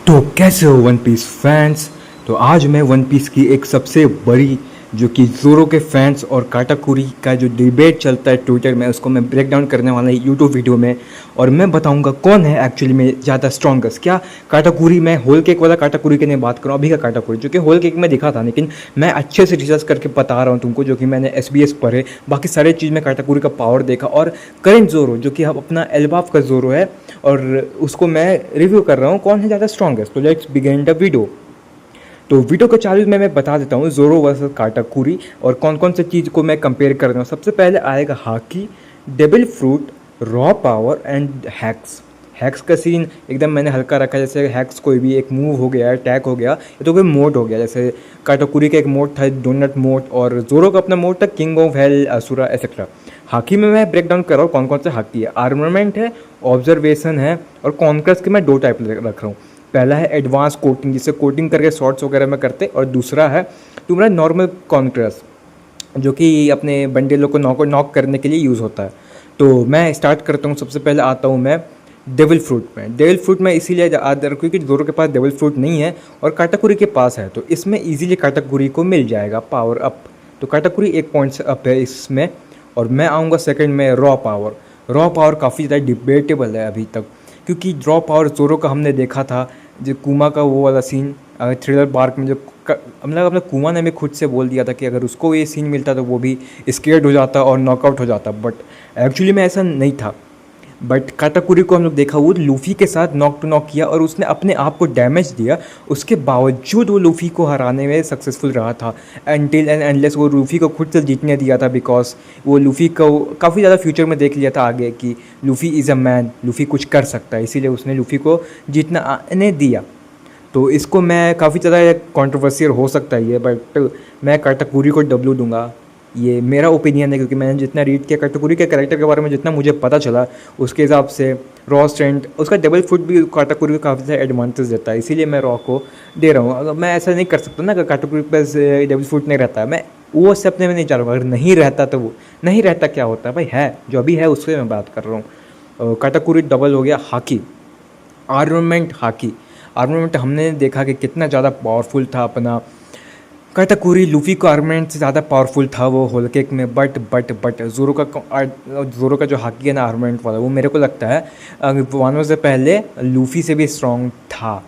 तो कैसे हो वन पीस फैंस। तो आज मैं वन पीस की एक सबसे बड़ी जो कि ज़ोरो के फैंस और काटाकुरी का जो डिबेट चलता है ट्विटर में, उसको मैं ब्रेक डाउन करने वाला हूँ यूट्यूब वीडियो में। और मैं बताऊंगा कौन है एक्चुअली में ज़्यादा स्ट्रॉन्गेस्ट। क्या काटाकुरी, मैं होल केक वाला काटाकुरी की नहीं बात करूँ, अभी का काटाकुरी जो कि होल केक में दिखा था, लेकिन मैं अच्छे से रिसर्च करके बता रहा हूँ तुमको, जो कि मैंने SBS पढ़े, बाकी सारे चीज़ में काटाकुरी का पावर देखा। और करेंट ज़ोरो जो कि अब अपना एल्बाफ का ज़ोरो है, और उसको मैं रिव्यू कर रहा हूँ कौन है ज़्यादा स्ट्रॉन्गेस्ट। तो लेट्स बिगिन द वीडियो। तो वीडियो को चालू में मैं बता देता हूँ ज़ोरो वर्सेस काटाकुरी और कौन कौन से चीज़ को मैं कंपेयर कर रहा हूँ। सबसे पहले आएगा hockey, devil fruit, raw power and hacks. Hacks का सीन एकदम मैंने हल्का रखा है, जैसे हैक्स कोई भी एक मूव हो गया, अटैक हो गया, ये तो कोई मोड हो गया। जैसे काटाकुरी का एक मोड था डोनट मोड, और ज़ोरो का अपना मोड था किंग ऑफ हेल, असुरा एक्सेट्रा। हाकी में मैं ब्रेक डाउन कर रहा हूँ कौन कौन से हाकी है। आर्मरमेंट है, ऑब्जर्वेशन है, और कॉन्कर्स के मैं दो टाइप रख रहा हूँ। पहला है एडवांस कोटिंग, जिससे कोटिंग करके शॉर्ट्स वगैरह में करते, और दूसरा है तुम्हारा नॉर्मल कॉन्कर्स, जो कि अपने बंडलों को नॉक करने के लिए यूज़ होता है। तो मैं स्टार्ट करता हूँ, सबसे पहले आता हूँ मैं डेविल फ्रूट में। डेविल फ्रूट में इसीलिए याद रखो क्योंकि ज़ोरो के पास डेविल फ्रूट नहीं है और काटाकुरी के पास है, तो इसमें इजीली काटाकुरी को मिल जाएगा पावर अप। तो काटाकुरी 1 पॉइंट से अप है इसमें। और मैं आऊँगा सेकंड में रॉ पावर। रॉ पावर काफ़ी ज़्यादा डिबेटेबल है अभी तक, क्योंकि रॉ पावर ज़ोरो का हमने देखा था, जो कुमा का वो वाला सीन थ्रिलर पार्क में, जो मतलब अपने कुमा ने भी खुद से बोल दिया था कि अगर उसको ये सीन मिलता तो वो भी स्केर्ड हो जाता और नॉकआउट हो जाता, बट एक्चुअली में ऐसा नहीं था। बट काटाकुरी को हम लोग देखा, वो लूफ़ी के साथ नॉक टू नॉक किया और उसने अपने आप को डैमेज दिया, उसके बावजूद वो लूफ़ी को हराने में सक्सेसफुल रहा था। एंटिल एंड एंडलेस वो लूफ़ी को खुद से जीतने दिया था, बिकॉज वो लूफ़ी को काफ़ी ज़्यादा फ्यूचर में देख लिया था आगे कि Luffy is a man, Luffy कुछ कर सकता है, इसीलिए उसने लूफ़ी को जीतना आने दिया। तो इसको मैं काफ़ी ज़्यादा कंट्रोवर्शियल हो सकता है ये, बट मैं काटाकुरी को W दूंगा। ये मेरा ओपिनियन है, क्योंकि मैंने जितना रीड किया काटाकुरी के कैरेक्टर के बारे में, जितना मुझे पता चला उसके हिसाब से रॉ स्ट्रेंथ, उसका डबल फुट भी काटाकुरी को काफ़ी ज़्यादा एडवांटेज देता है, इसीलिए मैं रॉ को दे रहा हूँ। अगर मैं ऐसा नहीं कर सकता ना, अगर काटाकुरी के पास डबल फुट नहीं रहता है, मैं वो सपने में नहीं जा रहा हूँ। अगर नहीं रहता तो वो नहीं रहता क्या होता है भाई, है जो अभी है उससे मैं बात कर रहा हूँ। काटाकुरी डबल हो गया। हाकी, आर्ममेंट हाकी, आर्ममेंट हमने देखा कि कितना ज़्यादा पावरफुल था अपना काटाकुरी। लूफ़ी को आर्ममेंट से ज़्यादा पावरफुल था वो होल केक में, बट ज़ोरो का जो हाकी है ना आर्ममेंट वाला, वो मेरे को लगता है वानो से पहले लूफ़ी से भी स्ट्रॉन्ग था।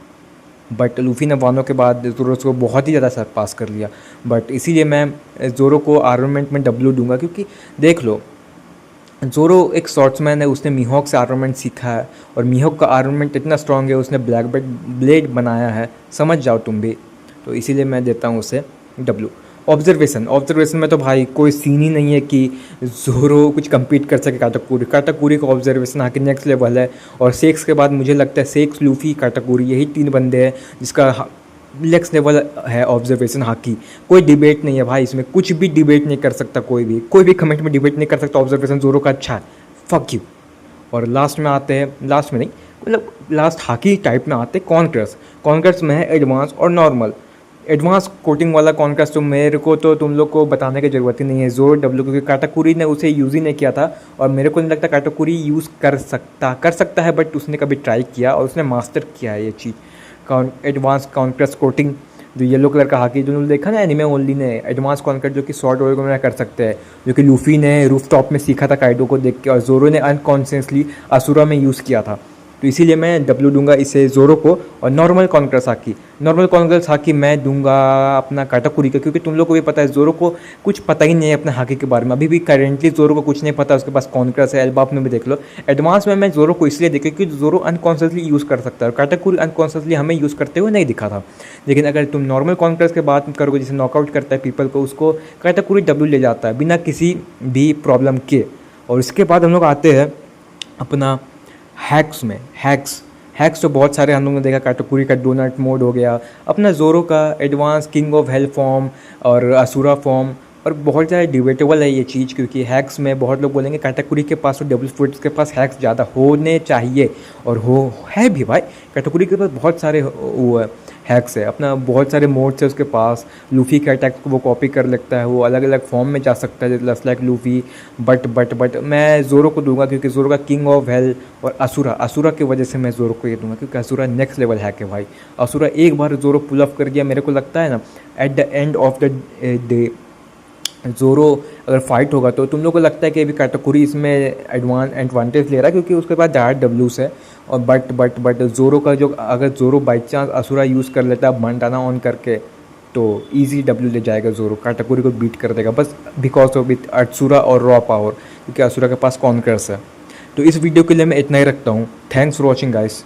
बट लूफ़ी ने वानो के बाद ज़ोरो को बहुत ही ज़्यादा सरपास कर लिया। बट इसीलिए मैं ज़ोरो को आर्ममेंट में W दूंगा, क्योंकि देख लो ज़ोरो एक शॉर्ट्समैन है, उसने मीहॉक से आर्ममेंट सीखा है, और मीहॉक का आर्ममेंट इतना स्ट्रॉन्ग है, उसने ब्लैक ब्लेड बनाया है, समझ जाओ तुम भी। तो इसीलिए मैं देता हूँ उसे W। ऑब्जर्वेशन में तो भाई कोई सीन ही नहीं है कि ज़ोरो कुछ compete कर सके काटाकुरी का ऑब्जर्वेशन आके नेक्स्ट लेवल है। और सेक्स के बाद मुझे लगता है सेक्स, लूफ़ी, काटाकुरी, यही 3 बंदे हैं जिसका नेक्स्ट लेवल है ऑब्जर्वेशन हाकी। कोई डिबेट नहीं है भाई, इसमें कुछ भी डिबेट नहीं कर सकता, कोई भी कमेंट में डिबेट नहीं कर सकता। ऑब्जर्वेशन ज़ोरो का अच्छा है, फक यू। और लास्ट में आते हैं, लास्ट में नहीं मतलब लास्ट हाकी टाइप में आते हैं कॉन्कर्स में है एडवांस और नॉर्मल। एडवांस कोटिंग वाला कॉन्कर्स तो मेरे को तो तुम लोग को बताने की ज़रूरत ही नहीं है, ज़ोरो W, क्योंकि काटाकुरी ने उसे यूज़ ही नहीं किया था, और मेरे को नहीं लगता काटाकुरी यूज़ कर सकता है, बट उसने कभी ट्राई किया और उसने मास्टर किया है ये चीज़। एडवांस कॉन्कर्स कोटिंग, जो येलो कलर का हाकी जो देखा ना एनिमे ओनली ने, एडवांस कॉन्कर जो कि शॉर्ट वगैरह में कर सकते हैं, जो कि लूफ़ी ने रूफ टॉप में सीखा था काइडो को देख के, और ज़ोरो ने अनकॉन्शियसली असुरा में यूज़ किया था। तो इसीलिए मैं W दूंगा इसे ज़ोरो को। और नॉर्मल कॉन्कर्स हाकी मैं दूंगा अपना काटाकुरी का, क्योंकि तुम लोग को भी पता है ज़ोरो को कुछ पता ही नहीं है अपने हाकी के बारे में, अभी भी करेंटली ज़ोरो को कुछ नहीं पता, उसके पास कॉन्कर्स है, एल्बाफ में भी देख लो। एडवांस में मैं ज़ोरो को इसलिए देखा क्योंकि ज़ोरो अनकॉन्शियसली यूज़ कर सकता है, और काटाकुरी अनकॉन्शियसली हमें यूज़ करते हुए नहीं दिखा था। लेकिन अगर तुम नॉर्मल कॉन्कर्स के बात करोगे, जिसे नॉकआउट करता है पीपल को, उसको काटाकुरी W ले जाता है बिना किसी भी प्रॉब्लम के। और इसके बाद हम लोग आते हैं अपना हैक्स में। हैक्स तो बहुत सारे हम लोगों ने देखा, काटाकुरी का डोनट मोड हो गया, अपना ज़ोरो का advance king of hello form और असुरा फॉर्म। और बहुत ज़्यादा डिबेटेबल है ये चीज़, क्योंकि हैक्स में बहुत लोग बोलेंगे काटाकुरी के पास और डबल फुट्स के पास हैक्स ज़्यादा होने चाहिए, और हो है भी भाई, काटाकुरी के पास बहुत सारे वो हैक्स है। अपना बहुत सारे मोड्स है उसके पास। लूफ़ी के अटैक को वो कॉपी कर लेता है, वो अलग अलग फॉर्म में जा सकता है जस्ट लाइक लूफ़ी। बट मैं ज़ोरो को दूंगा क्योंकि ज़ोरो का किंग ऑफ हेल और असुरा की वजह से मैं ज़ोरो को ये दूंगा, क्योंकि असुरा नेक्स्ट लेवल हैक है भाई। असुरा एक बार ज़ोरो पुल ऑफ कर दिया, मेरे को लगता है ना at the end of the day Zoro अगर फाइट होगा तो तुम लोग को लगता है कि अभी काटाकुरी इसमें एडवांटेज ले रहा है क्योंकि उसके पास ज़्यादा डब्ल्यूस है। और बट ज़ोरो का जो अगर ज़ोरो बाई चांस असुरा यूज़ कर लेता है मंडाना ऑन करके तो इजी डब्ल्यू ले जाएगा, ज़ोरो काटाकुरी को बीट कर देगा बस बिकॉज ऑफ विथ असुरा और रॉ पावर, क्योंकि असुरा के पास कॉन्कर्स है। तो इस वीडियो के लिए मैं इतना ही रखता हूँ। Thanks for watching guys.